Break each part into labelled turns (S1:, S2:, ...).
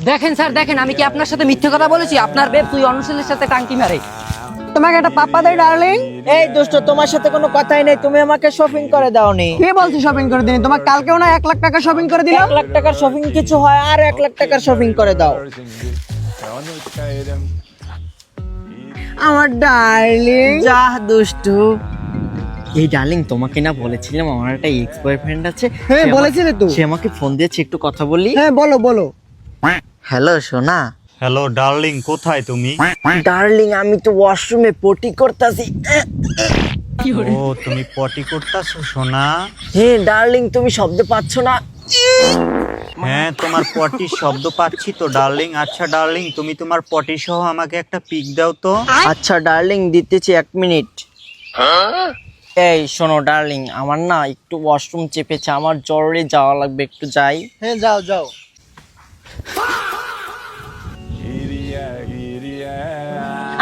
S1: দেখেন স্যার দেখেন, আমি কি আপনার সাথে মিথ্যে কথা বলেছি? আপনার বেব তুই অন্য ছেলের সাথে টাঙ্কি মারে।
S2: তোমাকে একটা পাপ্পা দেয় ডার্লিং।
S3: এই দোস্ত, তোমার সাথে কোনো কথাই নেই, তুমি আমাকে শপিং করে দাওনি।
S2: কে বলছি শপিং করে দিনি? তোমার কালকেও না 1 লাখ টাকা শপিং করে দিলাম।
S3: 1 লাখ টাকার শপিং কিছু হয়? আর 1 লাখ টাকার শপিং করে দাও।
S2: আমার ডার্লিং।
S3: যা দুষ্টু। এই ডার্লিং, তোমাকে না বলেছিলাম আমার একটা এক্স বয়ফ্রেন্ড আছে?
S2: হ্যাঁ, বলেছিলে তো।
S3: সে আমাকে ফোন দিয়েছে, একটু কথা বলি।
S2: হ্যাঁ বলো বলো।
S3: হ্যালো সোনা।
S4: হ্যালো ডার্লিং, কোথায় তুমি?
S3: ডার্লিং, আমি তো ওয়াশরুমে পটি করতেছি।
S4: ও, তুমি পটি করতেছো সোনা?
S3: হ্যাঁ ডার্লিং, তুমি শব্দ পাচ্ছ না?
S4: হ্যাঁ, তোমার পটির শব্দ পাচ্ছি তো ডার্লিং। আচ্ছা ডার্লিং, তুমি তোমার পটি সহ আমাকে একটা পিক দাও তো।
S3: আচ্ছা ডার্লিং, দিতেছি 1 মিনিট। এই শোনো ডার্লিং, আমার না একটু ওয়াশরুম চেপেছে, আমার জরুরি যাওয়া লাগবে, একটু যাই।
S2: হ্যাঁ যাও যাও।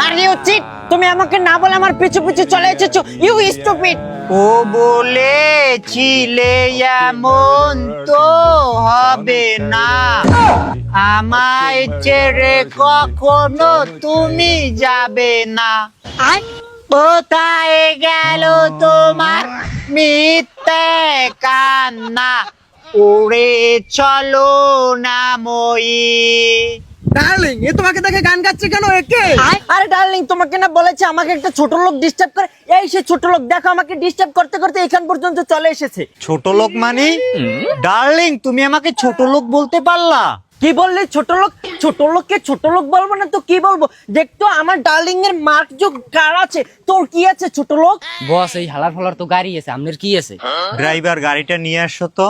S3: আরে উচিত, তুমি আমাকে না বলে আমার পিছু পিছু চলে এসেছো, ইউ স্টুপিড।
S4: ও বলেছিলে এমন তো হবে না, আমায় ছেড়ে কখনো তুমি যাবে না। কোথায় গেল তোমার মিথ্যে কান্না, উড়ে চলো না মই।
S2: ডার্লিং, এ তোমাকে দেখে গান গাচ্ছে কেন একে?
S3: আরে ডার্লিং, তোমাকে না বলেছে আমাকে একটা ছোট লোক ডিস্টার্ব করে? এই সে ছোট লোক, দেখো আমাকে ডিস্টার্ব করতে করতে এখান পর্যন্ত চলে এসেছে।
S4: ছোট লোক মানে? ডার্লিং, তুমি আমাকে ছোট লোক বলতে পারলা?
S3: কি বললে? ছোট লোক? ছোট লোককে ছোট লোক বলবো না তো কি বলবো? দেখতো আমার ডার্লিং এর মার্ক যোগ কার আছে, তোর কি আছে ছোট লোক?
S1: বস এই হালার ফালার তো গাড়ি আছে, আপনার কি আছে?
S4: ড্রাইভার, গাড়িটা নিয়ে আসো তো।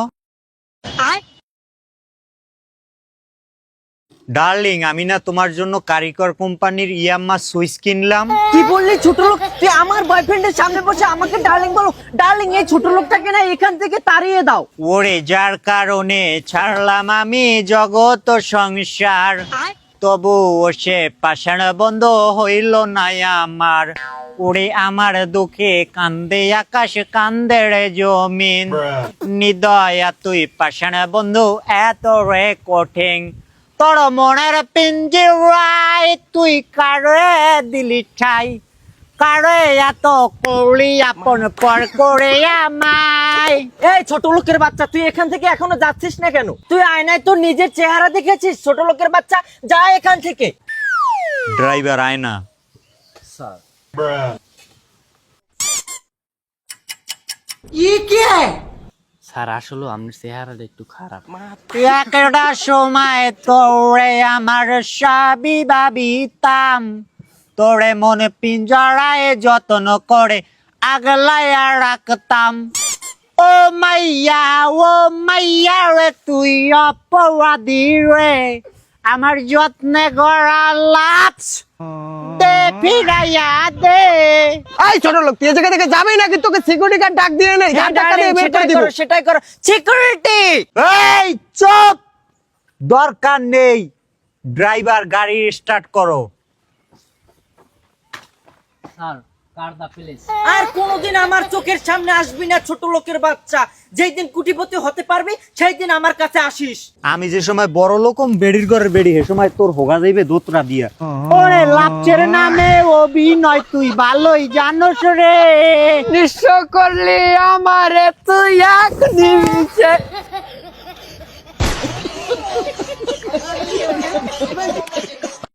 S4: ডার্লিং, আমি না তোমার জন্য কারিকর কোম্পানির ইয়াম্মা সুইচ কিনলাম।
S3: কি বললি ছোট লোক? তুই আমার বয়ফ্রেন্ডের সামনে বসে আমাকে ডার্লিং বলো? ডার্লিং, এই ছোট লোকটাকে না এখান থেকে তাড়িয়ে দাও।
S4: ওরে, যার কারণে ছাড়লাম আমি জগৎ ও সংসার, তবু সে পাষাণ বন্ধ হইল না আমার। ওরে, আমার দুঃখে কান্দে আকাশ, কান্দে রে জমিন, নিদয়া তুই পাষাণ বন্ধু এত রে কঠিন, তোর মনের পিঞ্জিরায় তুই কারে দিলি ঠাই, কারে এত করলি আপন পর করে আমায়।
S3: এই ছোট লোকের বাচ্চা, তুই এখান থেকে এখনো যাচ্ছিস না কেন? তুই আয়নায় তোর নিজের চেহারা দেখেছিস? ছোট লোকের বাচ্চা, যা এখান থেকে।
S4: ড্রাইভার আয়না।
S1: স্যার আসলে আপনার চেহারাটা একটু খারাপ।
S4: একটা সময় তোরে আমার সাবি ভাবিতাম, তোরে মনে পিঞ্জরায় যত্ন করে আগলাইয়া রাখতাম। ও মাইয়া রে তুই অপরাধী রে, আমার যত্নে গড়া লাভস দে ফিরাইয়া দে।
S2: এই ছোট লোক, তুই এই জায়গা থেকে যাবি নাকি তোকে সিকিউরিটি গার্ড ডাক দিয়ে নেই?
S3: হ্যাঁ,
S2: টাকা দিয়ে বের করে
S3: সেটাই
S2: দিব।
S3: করো, সেটাই করো। সিকিউরিটি!
S4: এই চুপ, দরকার নেই। ড্রাইভার, গাড়ি স্টার্ট করো।
S1: Sir car the please.
S3: আর কোনোদিন আমার চোখের সামনে আসবি না ছোট লোকের বাচ্চা। যেই দিন কুটিপতি হতে পারবি সেই দিন আমার কাছে আসিস।
S4: আমি যে সময় বড় লোকম বেড়ির ঘরের বেড়ি, হে সময় তোর হোগা যাইবে দোতরা দিয়া। ওরে লাভচের নামে অভিনয় তুই ভালোই জানোস রে।
S2: নিঃস্ব করলি আমারে তুই এক নিমিষে।